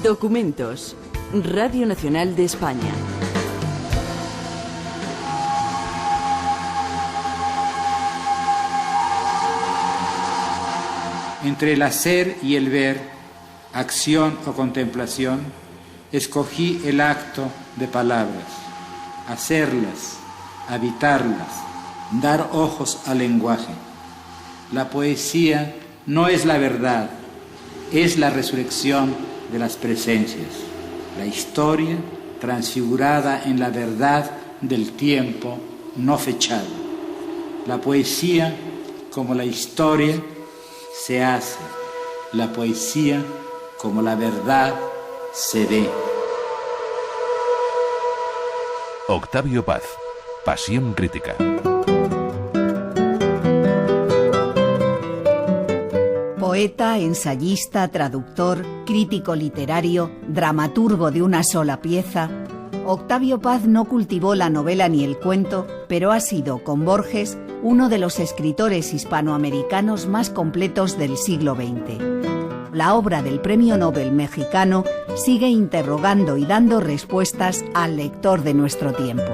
Documentos. Radio Nacional de España. Entre el hacer y el ver, acción o contemplación, escogí el acto de palabras, hacerlas, habitarlas, dar ojos al lenguaje. La poesía no es la verdad, es la resurrección de las presencias, la historia transfigurada en la verdad del tiempo no fechado. La poesía, como la historia, se hace, la poesía, como la verdad, se ve. Octavio Paz, Pasión Crítica. Poeta, ensayista, traductor, crítico literario, dramaturgo de una sola pieza, Octavio Paz no cultivó la novela ni el cuento, pero ha sido, con Borges, uno de los escritores hispanoamericanos más completos del siglo XX. La obra del Premio Nobel mexicano sigue interrogando y dando respuestas al lector de nuestro tiempo.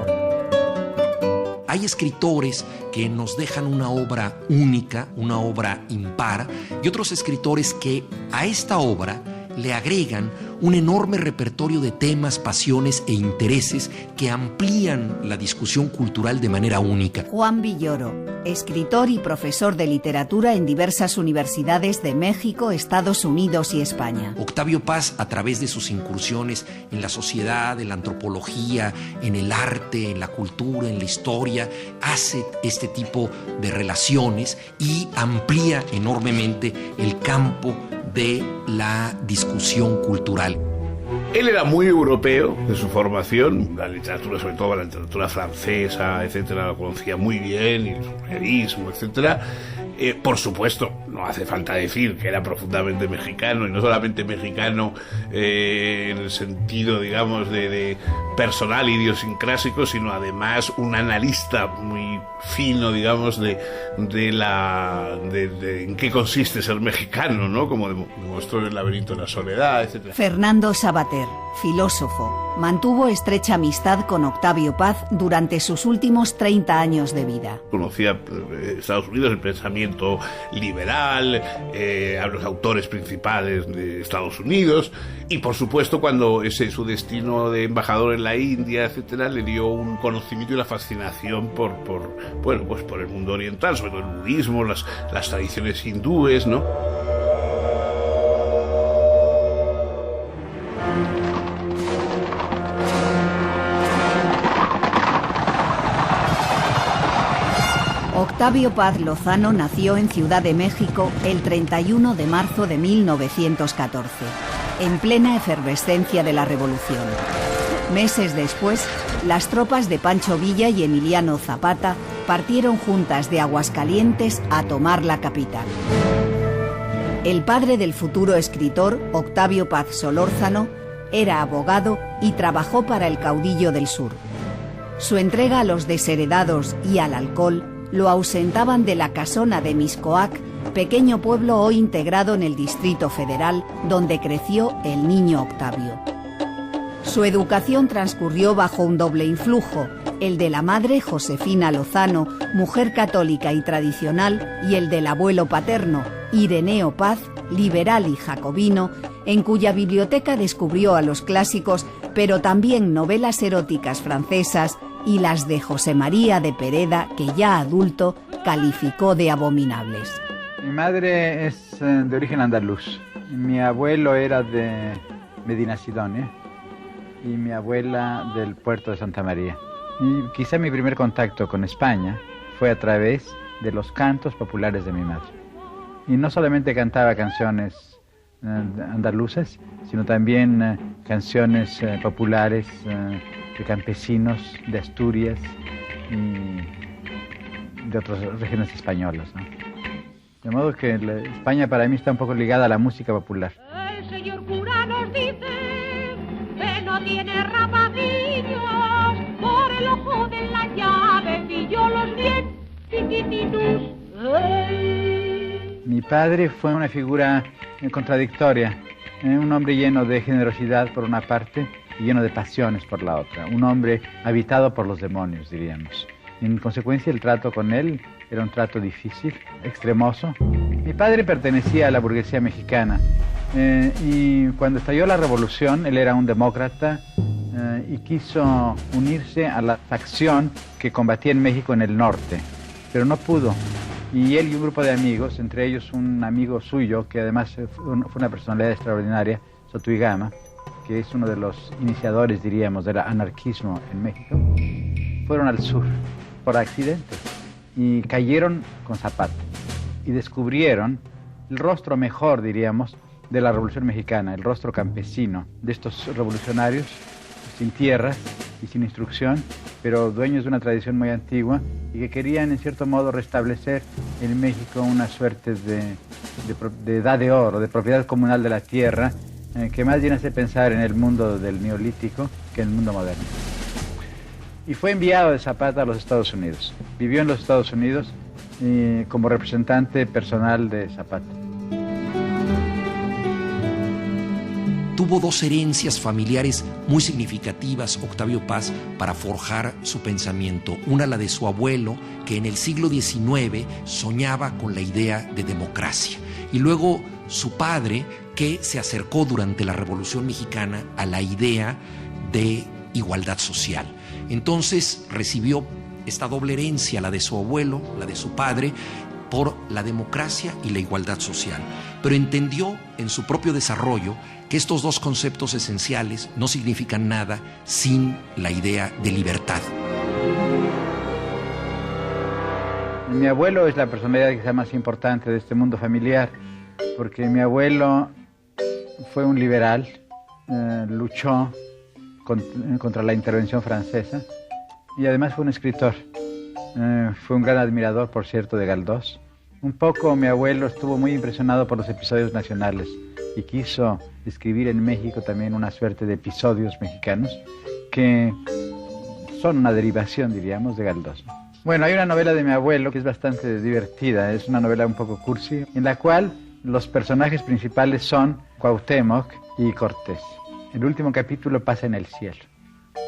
Hay escritores que nos dejan una obra única, una obra impar, y otros escritores que a esta obra le agregan un enorme repertorio de temas, pasiones e intereses que amplían la discusión cultural de manera única. Juan Villoro, escritor y profesor de literatura en diversas universidades de México, Estados Unidos y España. Octavio Paz, a través de sus incursiones en la sociedad, en la antropología, en el arte, en la cultura, en la historia, hace este tipo de relaciones y amplía enormemente el campo de la discusión cultural. Él era muy europeo de su formación, la literatura, sobre todo la literatura francesa, etcétera, la conocía muy bien, y el surrealismo, etcétera. Por supuesto, no hace falta decir que era profundamente mexicano, y no solamente mexicano en el sentido, digamos, de personal idiosincrásico, sino además un analista muy fino, digamos, de en qué consiste ser mexicano, ¿no? Como demostró en El laberinto de la soledad, etcétera. Fernando Savater, filósofo, mantuvo estrecha amistad con Octavio Paz durante sus últimos 30 años de vida. Conocía Estados Unidos, el pensamiento liberal, a los autores principales de Estados Unidos, y por supuesto cuando su destino de embajador en la India, etcétera, le dio un conocimiento y una fascinación por el mundo oriental, sobre todo el budismo, las tradiciones hindúes, ¿no? Octavio Paz Lozano nació en Ciudad de México el 31 de marzo de 1914, en plena efervescencia de la Revolución. Meses después, las tropas de Pancho Villa y Emiliano Zapata partieron juntas de Aguascalientes a tomar la capital. El padre del futuro escritor, Octavio Paz Solórzano, era abogado y trabajó para el caudillo del sur. Su entrega a los desheredados y al alcohol lo ausentaban de la casona de Mixcoac, pequeño pueblo hoy integrado en el Distrito Federal, donde creció el niño Octavio. Su educación transcurrió bajo un doble influjo, el de la madre Josefina Lozano, mujer católica y tradicional, y el del abuelo paterno, Ireneo Paz, liberal y jacobino, en cuya biblioteca descubrió a los clásicos, pero también novelas eróticas francesas y las de José María de Pereda, que ya adulto calificó de abominables. Mi madre es de origen andaluz. Mi abuelo era de Medinasidonia y mi abuela del puerto de Santa María. Y quizá mi primer contacto con España fue a través de los cantos populares de mi madre. Y no solamente cantaba canciones andaluzas, sino también canciones populares de campesinos de Asturias y de otras regiones españolas, ¿no? De modo que España para mí está un poco ligada a la música popular. El señor cura nos dice que no tiene rapacillos, por el ojo de la llave pilló los bien chiquititos. Mi padre fue una figura contradictoria. Un hombre lleno de generosidad por una parte y lleno de pasiones por la otra. Un hombre habitado por los demonios, diríamos. En consecuencia, el trato con él era un trato difícil, extremoso. Mi padre pertenecía a la burguesía mexicana y cuando estalló la revolución, él era un demócrata y quiso unirse a la facción que combatía en México en el norte, pero no pudo. Y él y un grupo de amigos, entre ellos un amigo suyo, que además fue una personalidad extraordinaria, Sotuigama, que es uno de los iniciadores, diríamos, del anarquismo en México, fueron al sur por accidente y cayeron con Zapata y descubrieron el rostro mejor, diríamos, de la Revolución Mexicana, el rostro campesino de estos revolucionarios sin tierras y sin instrucción, pero dueños de una tradición muy antigua y que querían en cierto modo restablecer en México una suerte de edad de oro, de propiedad comunal de la tierra, que más bien hace pensar en el mundo del Neolítico que en el mundo moderno. Y fue enviado de Zapata a los Estados Unidos. Vivió en los Estados Unidos como representante personal de Zapata. Tuvo dos herencias familiares muy significativas, Octavio Paz, para forjar su pensamiento. Una, la de su abuelo, que en el siglo XIX soñaba con la idea de democracia. Y luego su padre, que se acercó durante la Revolución Mexicana a la idea de igualdad social. Entonces recibió esta doble herencia, la de su abuelo, la de su padre, por la democracia y la igualdad social. Pero entendió en su propio desarrollo que estos dos conceptos esenciales no significan nada sin la idea de libertad. Mi abuelo es la personalidad quizá más importante de este mundo familiar, porque mi abuelo fue un liberal, luchó contra la intervención francesa y además fue un escritor. Fue un gran admirador, por cierto, de Galdós. Un poco mi abuelo estuvo muy impresionado por los episodios nacionales y quiso escribir en México también una suerte de episodios mexicanos que son una derivación, diríamos, de Galdós. Bueno, hay una novela de mi abuelo que es bastante divertida, es una novela un poco cursi, en la cual los personajes principales son Cuauhtémoc y Cortés. El último capítulo pasa en el cielo,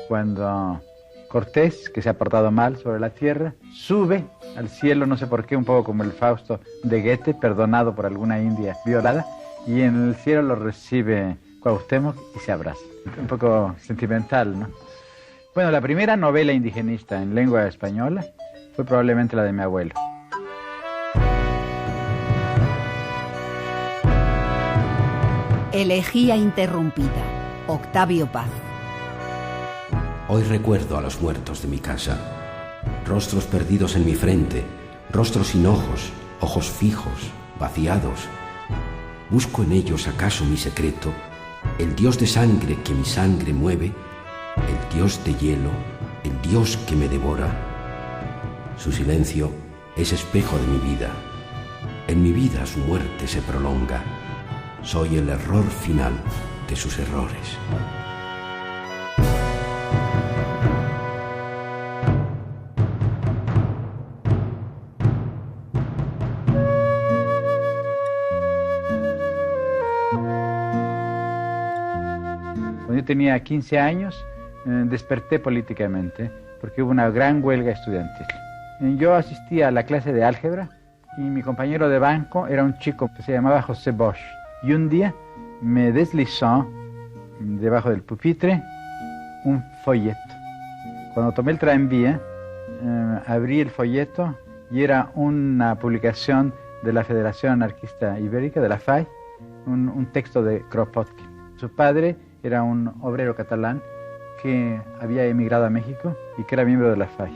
cuando Cortés, que se ha portado mal sobre la tierra, sube al cielo, no sé por qué, un poco como el Fausto de Goethe, perdonado por alguna india violada, y en el cielo lo recibe Cuauhtémoc y se abraza. Un poco sentimental, ¿no? Bueno, la primera novela indigenista en lengua española fue probablemente la de mi abuelo. Elegía interrumpida. Octavio Paz. Hoy recuerdo a los muertos de mi casa, rostros perdidos en mi frente, rostros sin ojos, ojos fijos, vaciados. Busco en ellos acaso mi secreto, el Dios de sangre que mi sangre mueve, el Dios de hielo, el Dios que me devora. Su silencio es espejo de mi vida. En mi vida su muerte se prolonga. Soy el error final de sus errores. Cuando yo tenía 15 años, desperté políticamente porque hubo una gran huelga estudiantil. Yo asistía a la clase de álgebra y mi compañero de banco era un chico que se llamaba José Bosch. Y un día me deslizó debajo del pupitre un folleto. Cuando tomé el tranvía, abrí el folleto y era una publicación de la Federación Anarquista Ibérica, de la FAI, un texto de Kropotkin. Su padre era un obrero catalán que había emigrado a México y que era miembro de la FAI.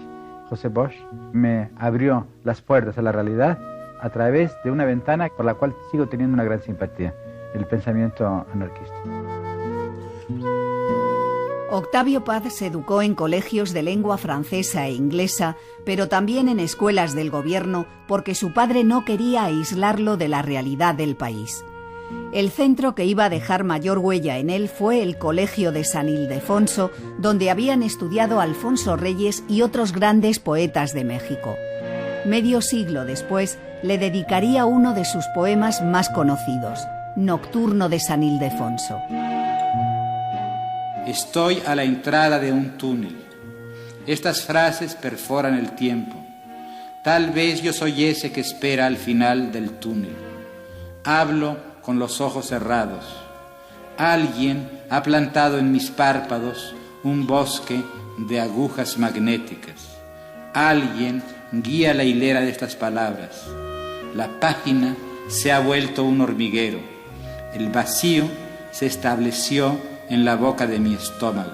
José Bosch me abrió las puertas a la realidad a través de una ventana por la cual sigo teniendo una gran simpatía, el pensamiento anarquista. Octavio Paz se educó en colegios de lengua francesa e inglesa, pero también en escuelas del gobierno porque su padre no quería aislarlo de la realidad del país. El centro que iba a dejar mayor huella en él fue el Colegio de San Ildefonso, donde habían estudiado Alfonso Reyes y otros grandes poetas de México. Medio siglo después, le dedicaría uno de sus poemas más conocidos, Nocturno de San Ildefonso. Estoy a la entrada de un túnel. Estas frases perforan el tiempo. Tal vez yo soy ese que espera al final del túnel. Hablo con los ojos cerrados. Alguien ha plantado en mis párpados un bosque de agujas magnéticas. Alguien guía la hilera de estas palabras. La página se ha vuelto un hormiguero. El vacío se estableció en la boca de mi estómago.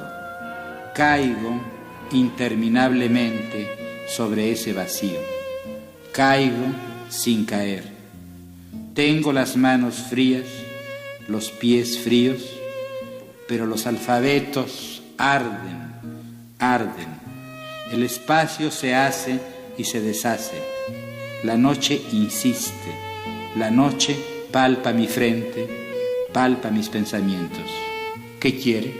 Caigo interminablemente sobre ese vacío. Caigo sin caer. Tengo las manos frías, los pies fríos, pero los alfabetos arden, arden. El espacio se hace y se deshace. La noche insiste. La noche palpa mi frente, palpa mis pensamientos. ¿Qué quiere?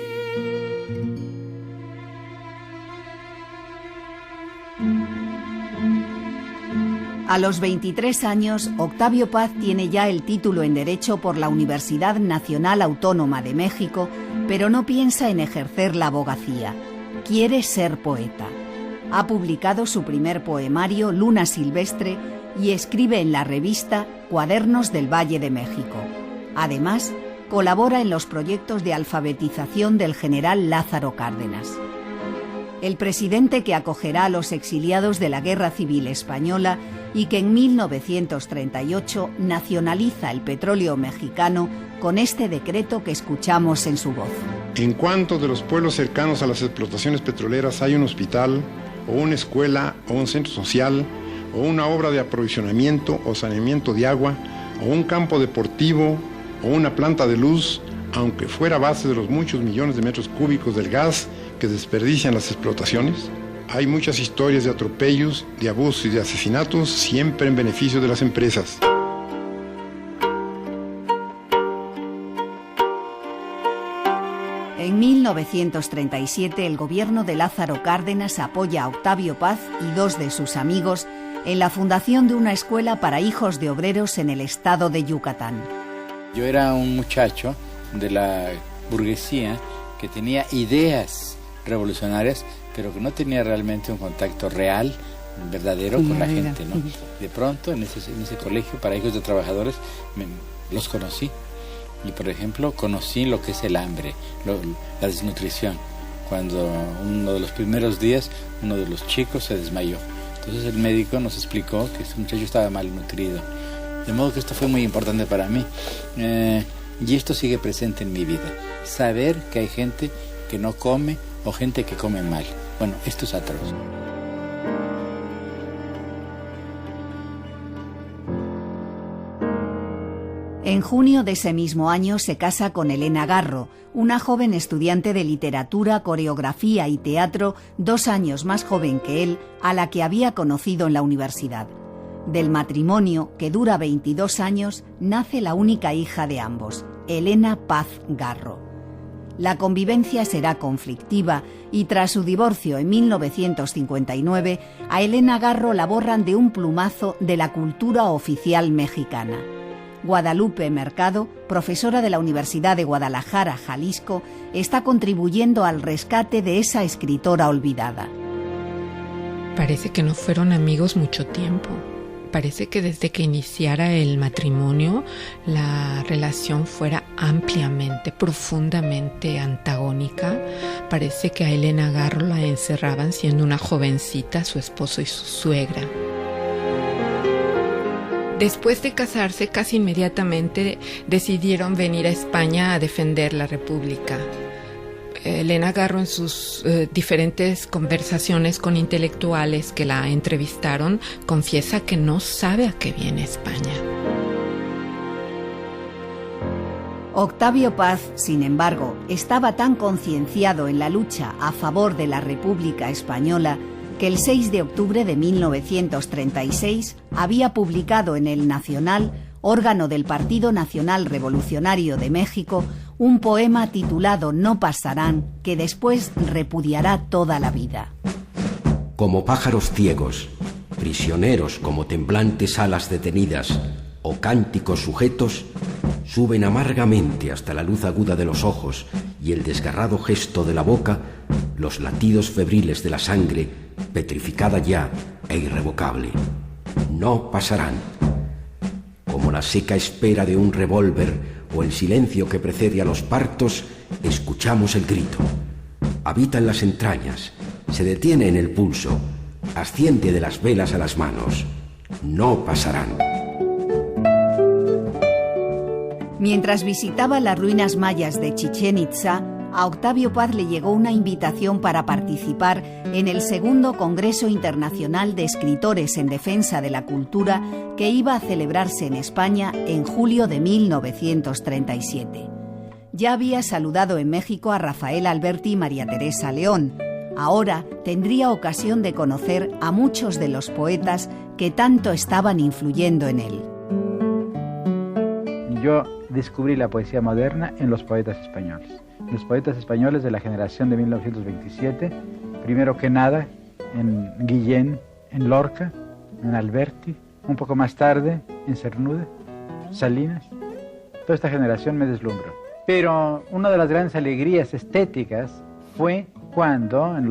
A los 23 años, Octavio Paz tiene ya el título en Derecho por la Universidad Nacional Autónoma de México, pero no piensa en ejercer la abogacía. Quiere ser poeta. Ha publicado su primer poemario, Luna Silvestre, y escribe en la revista Cuadernos del Valle de México. Además, colabora en los proyectos de alfabetización del general Lázaro Cárdenas. El presidente que acogerá a los exiliados de la Guerra Civil Española y que en 1938 nacionaliza el petróleo mexicano con este decreto que escuchamos en su voz. En cuanto de los pueblos cercanos a las explotaciones petroleras hay un hospital, o una escuela, o un centro social, o una obra de aprovisionamiento o saneamiento de agua, o un campo deportivo, o una planta de luz, aunque fuera base de los muchos millones de metros cúbicos del gas que desperdician las explotaciones, hay muchas historias de atropellos, de abusos y de asesinatos, siempre en beneficio de las empresas. En 1937, el gobierno de Lázaro Cárdenas apoya a Octavio Paz y dos de sus amigos en la fundación de una escuela para hijos de obreros en el estado de Yucatán. Yo era un muchacho de la burguesía que tenía ideas revolucionarias, pero que no tenía realmente un contacto real, verdadero con la gente, ¿no? De pronto, en ese colegio para hijos de trabajadores, los conocí. Y, por ejemplo, conocí lo que es el hambre, la desnutrición. Cuando uno de los primeros días, uno de los chicos se desmayó. Entonces el médico nos explicó que este muchacho estaba malnutrido. De modo que esto fue muy importante para mí. Y esto sigue presente en mi vida. Saber que hay gente que no come o gente que come mal. Bueno, esto es atroz. En junio de ese mismo año se casa con Elena Garro, una joven estudiante de literatura, coreografía y teatro, 2 años más joven que él, a la que había conocido en la universidad. Del matrimonio, que dura 22 años, nace la única hija de ambos, Elena Paz Garro. La convivencia será conflictiva y tras su divorcio en 1959, a Elena Garro la borran de un plumazo de la cultura oficial mexicana. Guadalupe Mercado, profesora de la Universidad de Guadalajara, Jalisco, está contribuyendo al rescate de esa escritora olvidada. Parece que no fueron amigos mucho tiempo. Parece que desde que iniciara el matrimonio, la relación fuera ampliamente, profundamente antagónica. Parece que a Elena Garro la encerraban siendo una jovencita, su esposo y su suegra. Después de casarse, casi inmediatamente decidieron venir a España a defender la República. Elena Garro, en sus diferentes conversaciones con intelectuales que la entrevistaron, confiesa que no sabe a qué viene España. Octavio Paz, sin embargo, estaba tan concienciado en la lucha a favor de la República Española que el 6 de octubre de 1936 había publicado en El Nacional, órgano del Partido Nacional Revolucionario de México, un poema titulado No pasarán, que después repudiará toda la vida. Como pájaros ciegos, prisioneros como temblantes alas detenidas o cánticos sujetos, suben amargamente hasta la luz aguda de los ojos y el desgarrado gesto de la boca, los latidos febriles de la sangre, petrificada ya e irrevocable. No pasarán. Como la seca espera de un revólver o el silencio que precede a los partos, escuchamos el grito. Habita en las entrañas, se detiene en el pulso, asciende de las velas a las manos. No pasarán. Mientras visitaba las ruinas mayas de Chichén Itzá, a Octavio Paz le llegó una invitación para participar en el segundo Congreso Internacional de Escritores en Defensa de la Cultura que iba a celebrarse en España en julio de 1937. Ya había saludado en México a Rafael Alberti y María Teresa León. Ahora tendría ocasión de conocer a muchos de los poetas que tanto estaban influyendo en él. Yo descubrí la poesía moderna en los poetas españoles. Los poetas españoles de la generación de 1927, primero que nada en Guillén, en Lorca, en Alberti, un poco más tarde en Cernuda, Salinas. Toda esta generación me deslumbró. Pero una de las grandes alegrías estéticas fue cuando, en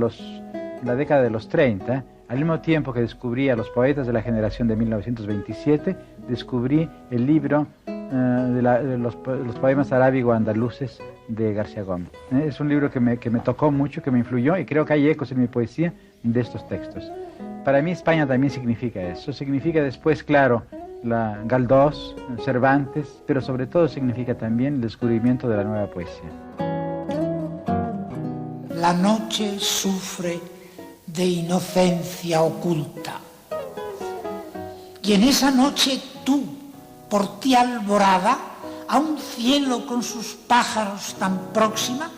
la década de los 30, al mismo tiempo que descubrí a los poetas de la generación de 1927, descubrí el libro de los poemas arábigo-andaluces de García Gómez. Es un libro que me tocó mucho, que me influyó, y creo que hay ecos en mi poesía de estos textos. Para mí España también significa eso. Significa después, claro, Galdós, Cervantes, pero sobre todo significa también el descubrimiento de la nueva poesía. La noche sufre de inocencia oculta. Y en esa noche tú, por ti alborada, a un cielo con sus pájaros tan próxima,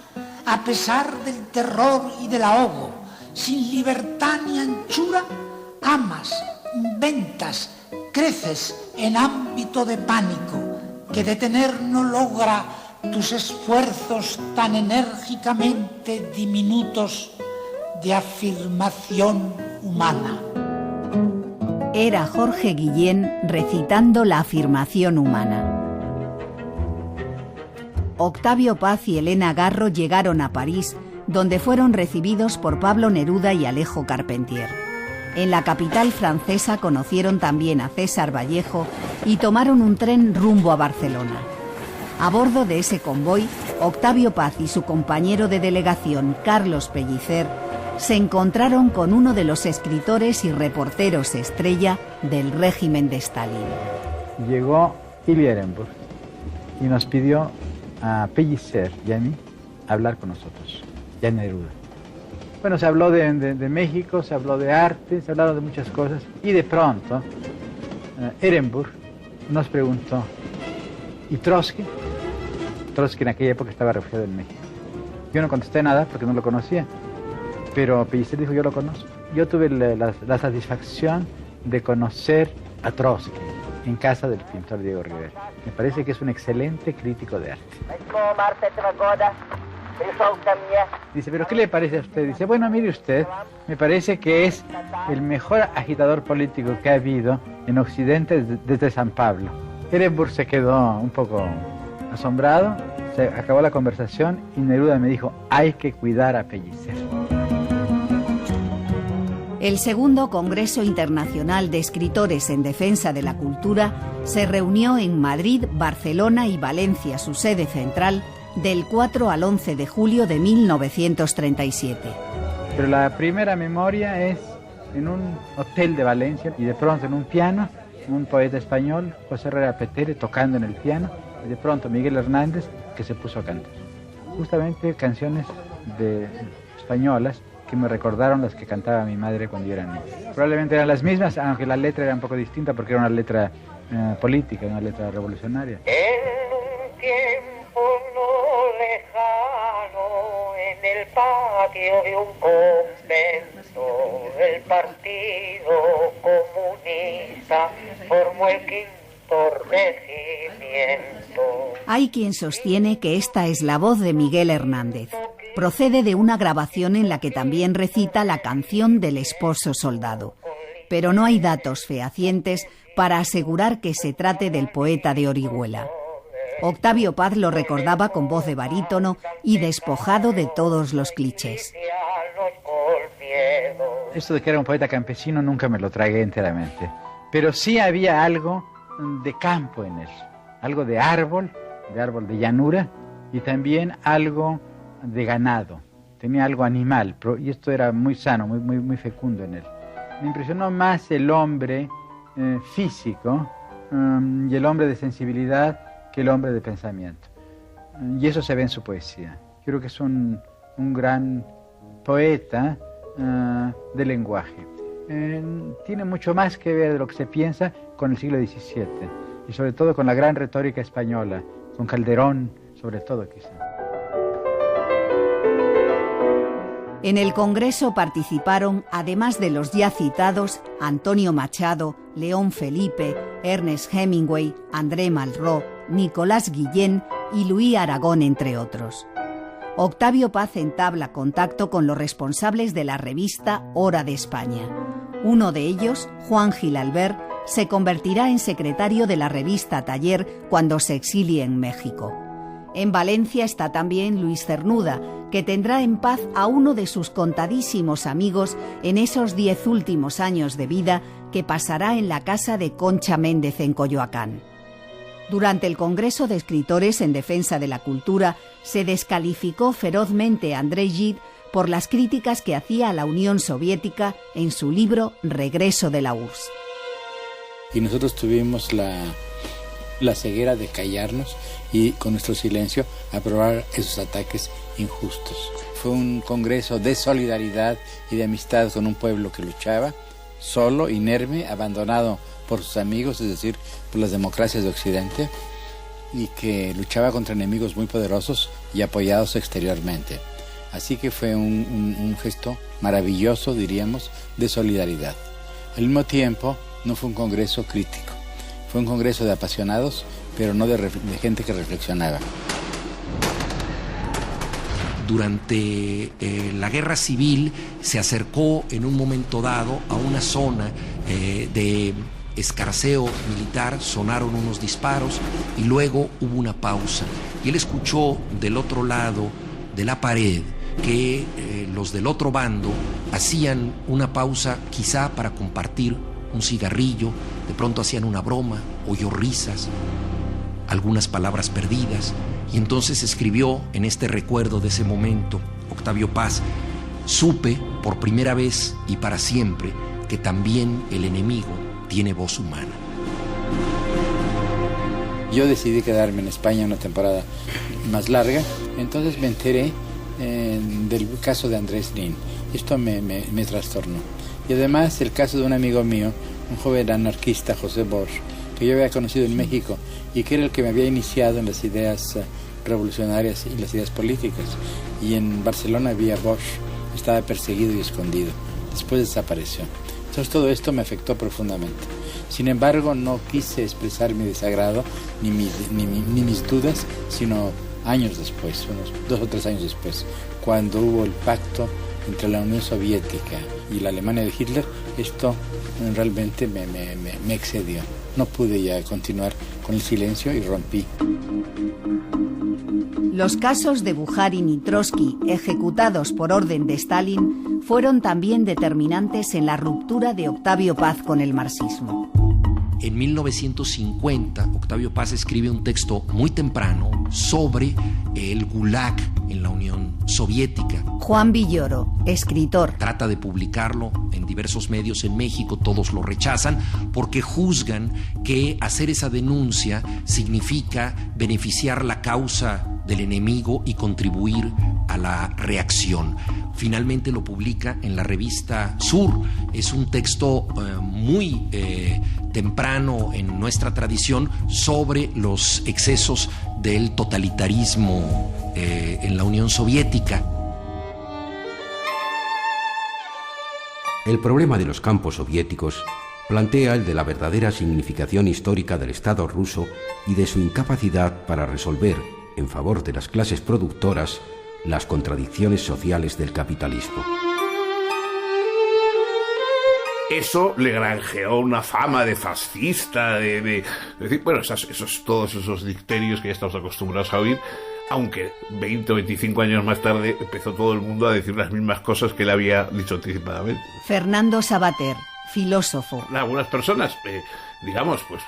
a pesar del terror y del ahogo, sin libertad ni anchura, amas, inventas, creces en ámbito de pánico, que detener no logra tus esfuerzos tan enérgicamente diminutos de afirmación humana. Era Jorge Guillén recitando la afirmación humana. Octavio Paz y Elena Garro llegaron a París, donde fueron recibidos por Pablo Neruda y Alejo Carpentier. En la capital francesa conocieron también a César Vallejo y tomaron un tren rumbo a Barcelona. A bordo de ese convoy, Octavio Paz y su compañero de delegación, Carlos Pellicer, se encontraron con uno de los escritores y reporteros estrella del régimen de Stalin. Llegó Ilya Ehrenburg y nos pidió a Pellicer y a mí hablar con nosotros, y a Neruda. Bueno, se habló de México, se habló de arte, se hablaron de muchas cosas, y de pronto Ehrenburg nos preguntó, ¿y Trotsky? Trotsky en aquella época estaba refugiado en México. Yo no contesté nada porque no lo conocía, pero Pellicer dijo, yo lo conozco. Yo tuve la satisfacción de conocer a Trotsky en casa del pintor Diego Rivera. Me parece que es un excelente crítico de arte. Dice, ¿pero qué le parece a usted? Dice, bueno, mire usted, me parece que es el mejor agitador político que ha habido en Occidente desde San Pablo. Ehrenburg se quedó un poco asombrado, se acabó la conversación y Neruda me dijo, hay que cuidar a Pellicer. El segundo Congreso Internacional de Escritores en Defensa de la Cultura se reunió en Madrid, Barcelona y Valencia, su sede central, del 4 al 11 de julio de 1937. Pero la primera memoria es en un hotel de Valencia y de pronto en un piano, un poeta español, José Herrera Petere, tocando en el piano, y de pronto Miguel Hernández, que se puso a cantar. Justamente canciones españolas que me recordaron las que cantaba mi madre cuando yo era niño. Probablemente eran las mismas, aunque la letra era un poco distinta porque era una letra política, una letra revolucionaria. El tiempo no lejano, en el patio de un convento, el Partido Comunista formó el quinto regimiento. Hay quien sostiene que esta es la voz de Miguel Hernández. Procede de una grabación en la que también recita la canción del esposo soldado. Pero no hay datos fehacientes para asegurar que se trate del poeta de Orihuela. Octavio Paz lo recordaba con voz de barítono y despojado de todos los clichés. Esto de que era un poeta campesino nunca me lo tragué enteramente, pero sí había algo de campo en él, algo de árbol de llanura, y también algo de ganado. Tenía algo animal, y esto era muy sano, muy fecundo en él. Me impresionó más el hombre físico y el hombre de sensibilidad que el hombre de pensamiento. Y eso se ve en su poesía. Creo que es un gran poeta de lenguaje. Tiene mucho más que ver de lo que se piensa con el siglo XVII y sobre todo con la gran retórica española, con Calderón sobre todo quizá. En el Congreso participaron, además de los ya citados, Antonio Machado, León Felipe, Ernest Hemingway, André Malraux, Nicolás Guillén y Luis Aragón, entre otros. Octavio Paz entabla contacto con los responsables de la revista Hora de España. Uno de ellos, Juan Gilalbert, se convertirá en secretario de la revista Taller cuando se exilie en México. En Valencia está también Luis Cernuda, que tendrá en paz a uno de sus contadísimos amigos en esos 10 últimos años de vida que pasará en la casa de Concha Méndez en Coyoacán. Durante el Congreso de Escritores en Defensa de la Cultura se descalificó ferozmente a André Gide por las críticas que hacía a la Unión Soviética en su libro Regreso de la URSS. Y nosotros tuvimos la ceguera de callarnos y con nuestro silencio aprobar esos ataques injustos. Fue un congreso de solidaridad y de amistad con un pueblo que luchaba, solo, inerme, abandonado por sus amigos, es decir, por las democracias de Occidente, y que luchaba contra enemigos muy poderosos y apoyados exteriormente. Así que fue un gesto maravilloso, diríamos, de solidaridad. Al mismo tiempo, no fue un congreso crítico, fue un congreso de apasionados, pero no de gente que reflexionaba. Durante la guerra civil se acercó en un momento dado a una zona de escarceo militar, sonaron unos disparos y luego hubo una pausa. Y él escuchó del otro lado de la pared que los del otro bando hacían una pausa quizá para compartir un cigarrillo, de pronto hacían una broma, oyó risas, algunas palabras perdidas, y entonces escribió en este recuerdo de ese momento, Octavio Paz: supe por primera vez y para siempre que también el enemigo tiene voz humana. Yo decidí quedarme en España una temporada más larga, entonces me enteré del caso de Andrés Nin. Esto me trastornó. Y además el caso de un amigo mío, un joven anarquista, José Bosch, que yo había conocido en México y que era el que me había iniciado en las ideas revolucionarias y las ideas políticas. Y en Barcelona había Bosch, estaba perseguido y escondido. Después desapareció. Entonces todo esto me afectó profundamente. Sin embargo, no quise expresar mi desagrado ni mis dudas, sino años después, unos 2 o 3 años después, cuando hubo el pacto entre la Unión Soviética y la Alemania de Hitler. Esto realmente me excedió. No pude ya continuar con el silencio y rompí. Los casos de Bukharin y Trotsky, ejecutados por orden de Stalin, fueron también determinantes en la ruptura de Octavio Paz con el marxismo. En 1950, Octavio Paz escribe un texto muy temprano sobre el Gulag en la Unión Soviética. Juan Villoro, escritor. Trata de publicarlo en diversos medios en México, todos lo rechazan porque juzgan que hacer esa denuncia significa beneficiar la causa del enemigo y contribuir a la reacción. Finalmente lo publica en la revista Sur. Es un texto muy temprano en nuestra tradición sobre los excesos del totalitarismo en la Unión Soviética. El problema de los campos soviéticos plantea el de la verdadera significación histórica del Estado ruso y de su incapacidad para resolver, en favor de las clases productoras, las contradicciones sociales del capitalismo. Eso le granjeó una fama de fascista, de decir, bueno, todos esos dicterios que ya estamos acostumbrados a oír, aunque 20 o 25 años más tarde empezó todo el mundo a decir las mismas cosas que él había dicho anticipadamente. Fernando Savater, filósofo. Algunas personas, digamos, pues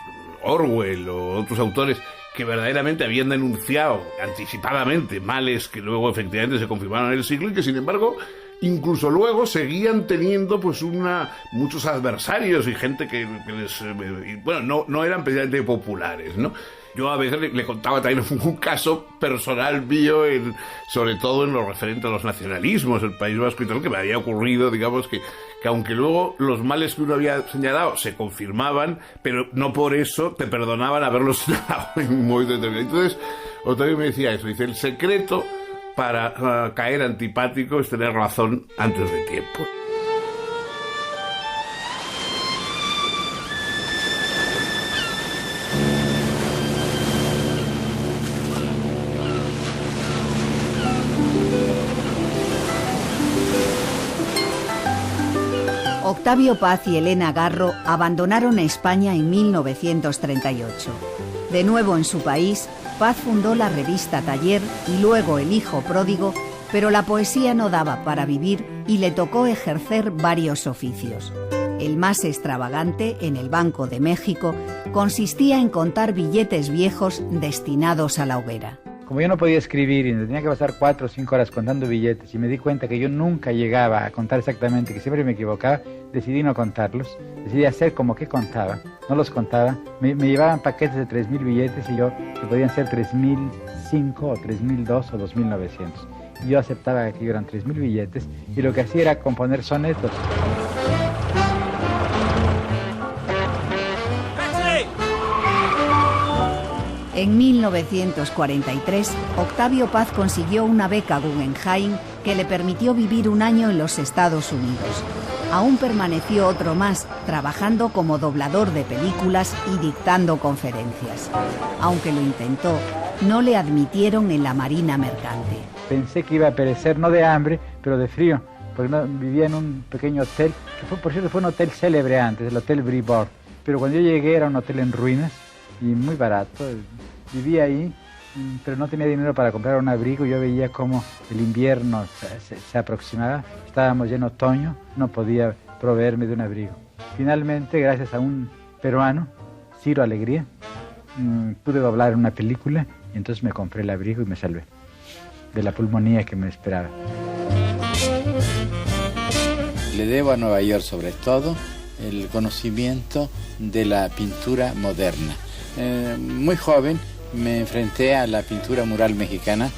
Orwell o otros autores que verdaderamente habían denunciado anticipadamente males que luego efectivamente se confirmaron en el siglo y que sin embargo incluso luego seguían teniendo pues muchos adversarios y gente que les bueno, no eran precisamente populares, ¿no? Yo a veces le contaba también un caso personal mío, sobre todo en lo referente a los nacionalismos, el País Vasco y tal, que me había ocurrido, digamos, que aunque luego los males que uno había señalado se confirmaban, pero no por eso te perdonaban haberlos señalado en un momento determinado. Entonces, Octavio me decía eso, dice, el secreto para caer antipático es tener razón antes de tiempo. Octavio Paz y Elena Garro abandonaron España en 1938. De nuevo en su país, Paz fundó la revista Taller y luego El Hijo Pródigo, pero la poesía no daba para vivir y le tocó ejercer varios oficios. El más extravagante, en el Banco de México, consistía en contar billetes viejos destinados a la hoguera. Como yo no podía escribir y me tenía que pasar 4 o 5 horas contando billetes y me di cuenta que yo nunca llegaba a contar exactamente, que siempre me equivocaba, decidí no contarlos, decidí hacer como que contaba, no los contaba, me llevaban paquetes de 3.000 billetes y yo, que podían ser 3.005 o 3.002 o 2.900. Y yo aceptaba que eran 3.000 billetes y lo que hacía era componer sonetos. En 1943, Octavio Paz consiguió una beca Guggenheim que le permitió vivir un año en los Estados Unidos. Aún permaneció otro más, trabajando como doblador de películas y dictando conferencias. Aunque lo intentó, no le admitieron en la Marina Mercante. Pensé que iba a perecer, no de hambre, pero de frío, porque vivía en un pequeño hotel, que por cierto fue un hotel célebre antes, el Hotel Bribord. Pero cuando yo llegué era un hotel en ruinas y muy barato. Vivía ahí, pero no tenía dinero para comprar un abrigo. Yo veía cómo el invierno se aproximaba. Estábamos ya en otoño, no podía proveerme de un abrigo. Finalmente, gracias a un peruano, Ciro Alegría, pude doblar una película y entonces me compré el abrigo y me salvé de la pulmonía que me esperaba. Le debo a Nueva York sobre todo el conocimiento de la pintura moderna. Muy joven me enfrenté a la pintura mural mexicana,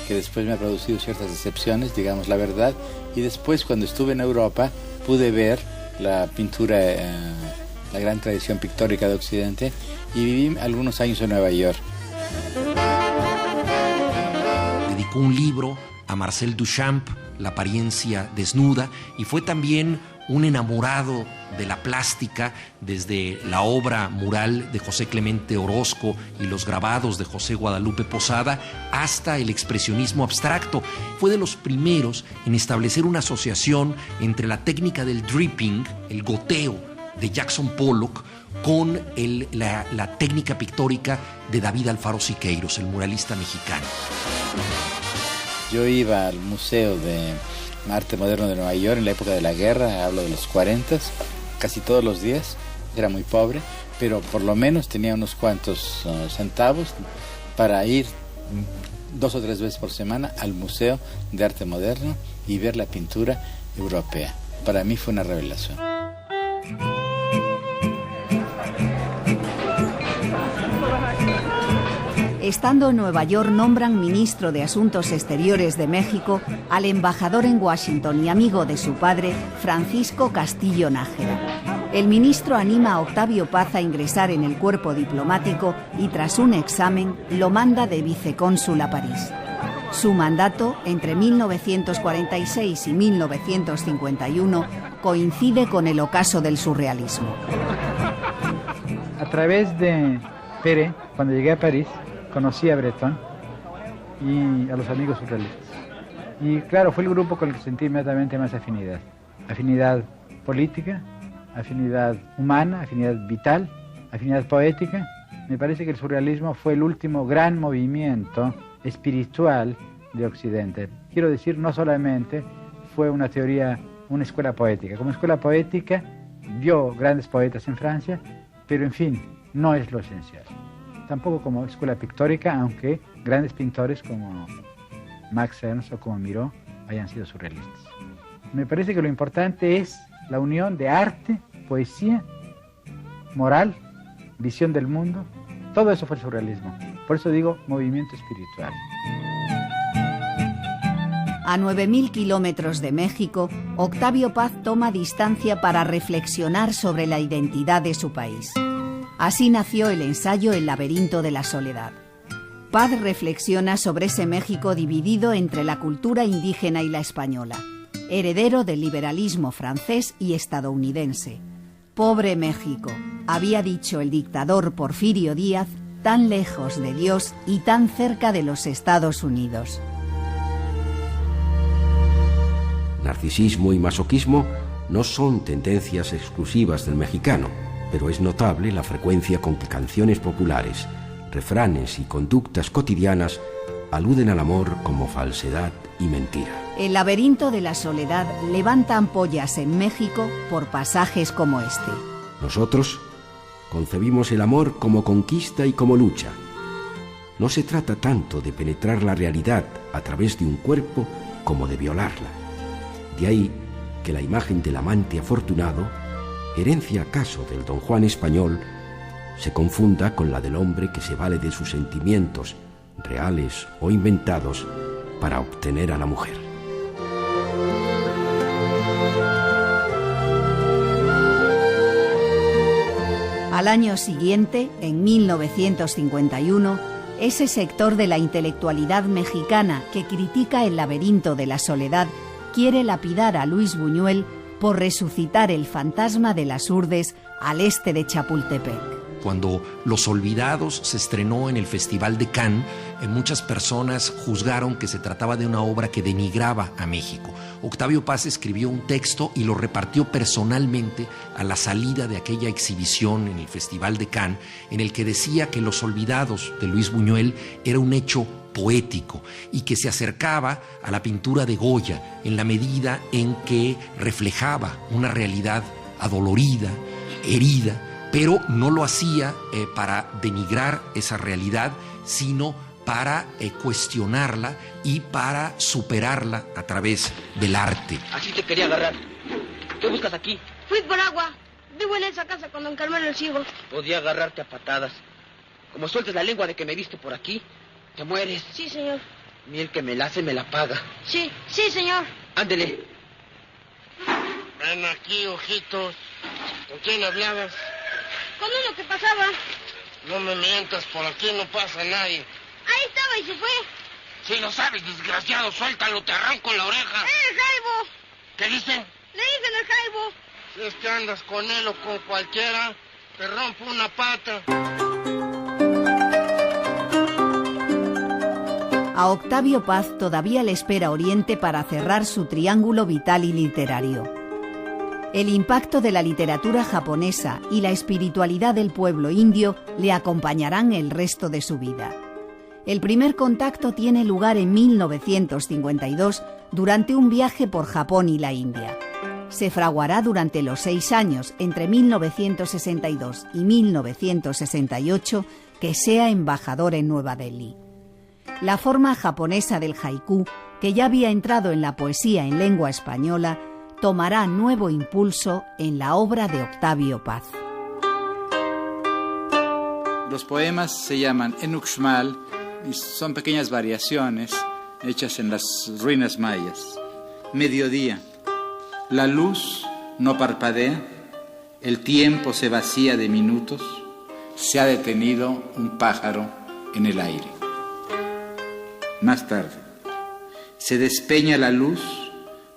que después me ha producido ciertas decepciones, digamos la verdad, y después cuando estuve en Europa pude ver la pintura, la gran tradición pictórica de Occidente, y viví algunos años en Nueva York. Dedicó un libro a Marcel Duchamp, La apariencia desnuda, y fue también un enamorado de la plástica, desde la obra mural de José Clemente Orozco y los grabados de José Guadalupe Posada hasta el expresionismo abstracto. Fue de los primeros en establecer una asociación entre la técnica del dripping, el goteo de Jackson Pollock, con la técnica pictórica de David Alfaro Siqueiros, el muralista mexicano. Yo iba al Museo de Arte Moderno de Nueva York en la época de la guerra, hablo de los 40, casi todos los días. Era muy pobre, pero por lo menos tenía unos cuantos centavos para ir 2 o 3 veces por semana al Museo de Arte Moderno y ver la pintura europea. Para mí fue una revelación. Estando en Nueva York, nombran ministro de Asuntos Exteriores de México al embajador en Washington y amigo de su padre, Francisco Castillo Nájera. El ministro anima a Octavio Paz a ingresar en el cuerpo diplomático y tras un examen lo manda de vicecónsul a París. Su mandato, entre 1946 y 1951, coincide con el ocaso del surrealismo. A través de Pere, cuando llegué a París, conocí a Breton y a los amigos surrealistas. Y claro, fue el grupo con el que sentí inmediatamente más afinidad. Afinidad política, afinidad humana, afinidad vital, afinidad poética. Me parece que el surrealismo fue el último gran movimiento espiritual de Occidente. Quiero decir, no solamente fue una teoría, una escuela poética. Como escuela poética dio grandes poetas en Francia, pero en fin, no es lo esencial. Tampoco como escuela pictórica, aunque grandes pintores como Max Ernst o como Miró hayan sido surrealistas. Me parece que lo importante es la unión de arte, poesía, moral, visión del mundo. Todo eso fue el surrealismo. Por eso digo movimiento espiritual. A 9.000 kilómetros de México, Octavio Paz toma distancia para reflexionar sobre la identidad de su país. Así nació el ensayo El laberinto de la soledad. Paz reflexiona sobre ese México dividido entre la cultura indígena y la española, heredero del liberalismo francés y estadounidense. Pobre México, había dicho el dictador Porfirio Díaz, tan lejos de Dios y tan cerca de los Estados Unidos. Narcisismo y masoquismo no son tendencias exclusivas del mexicano, pero es notable la frecuencia con que canciones populares, refranes y conductas cotidianas aluden al amor como falsedad y mentira. El laberinto de la soledad levanta ampollas en México por pasajes como este. Nosotros concebimos el amor como conquista y como lucha. No se trata tanto de penetrar la realidad a través de un cuerpo como de violarla. De ahí que la imagen del amante afortunado, herencia acaso del Don Juan español, se confunda con la del hombre que se vale de sus sentimientos, reales o inventados, para obtener a la mujer. Al año siguiente, en 1951, ese sector de la intelectualidad mexicana que critica el laberinto de la soledad quiere lapidar a Luis Buñuel por resucitar el fantasma de las Urdes al este de Chapultepec. Cuando Los Olvidados se estrenó en el Festival de Cannes, muchas personas juzgaron que se trataba de una obra que denigraba a México. Octavio Paz escribió un texto y lo repartió personalmente a la salida de aquella exhibición en el Festival de Cannes, en el que decía que Los Olvidados de Luis Buñuel era un hecho poético y que se acercaba a la pintura de Goya en la medida en que reflejaba una realidad adolorida, herida, pero no lo hacía para denigrar esa realidad, sino para cuestionarla y para superarla a través del arte. Así te quería agarrar. ¿Qué buscas aquí? Fui por agua. Vivo en esa casa con don Carmelo el Ciego. Podía agarrarte a patadas. Como sueltes la lengua de que me viste por aquí, te mueres. Sí, señor. Miel que me la hace, me la paga. Sí, sí, señor. Ándele. Ven aquí, ojitos. ¿Con quién hablabas? Con uno que pasaba. No me mientas, por aquí no pasa nadie. Ahí estaba y se fue. Si lo sabes, desgraciado, suéltalo, te arranco en la oreja. ¡El Jaibo! ¿Qué dicen? Le dicen el Jaibo. Si es que andas con él o con cualquiera, te rompo una pata. A Octavio Paz todavía le espera Oriente para cerrar su triángulo vital y literario. El impacto de la literatura japonesa y la espiritualidad del pueblo indio le acompañarán el resto de su vida. El primer contacto tiene lugar en 1952 durante un viaje por Japón y la India. Se fraguará durante los 6 años, entre 1962 y 1968, que sea embajador en Nueva Delhi. La forma japonesa del haiku, que ya había entrado en la poesía en lengua española, tomará nuevo impulso en la obra de Octavio Paz. Los poemas se llaman Enuxmal y son pequeñas variaciones hechas en las ruinas mayas. Mediodía. La luz no parpadea, el tiempo se vacía de minutos, se ha detenido un pájaro en el aire. Más tarde. Se despeña la luz,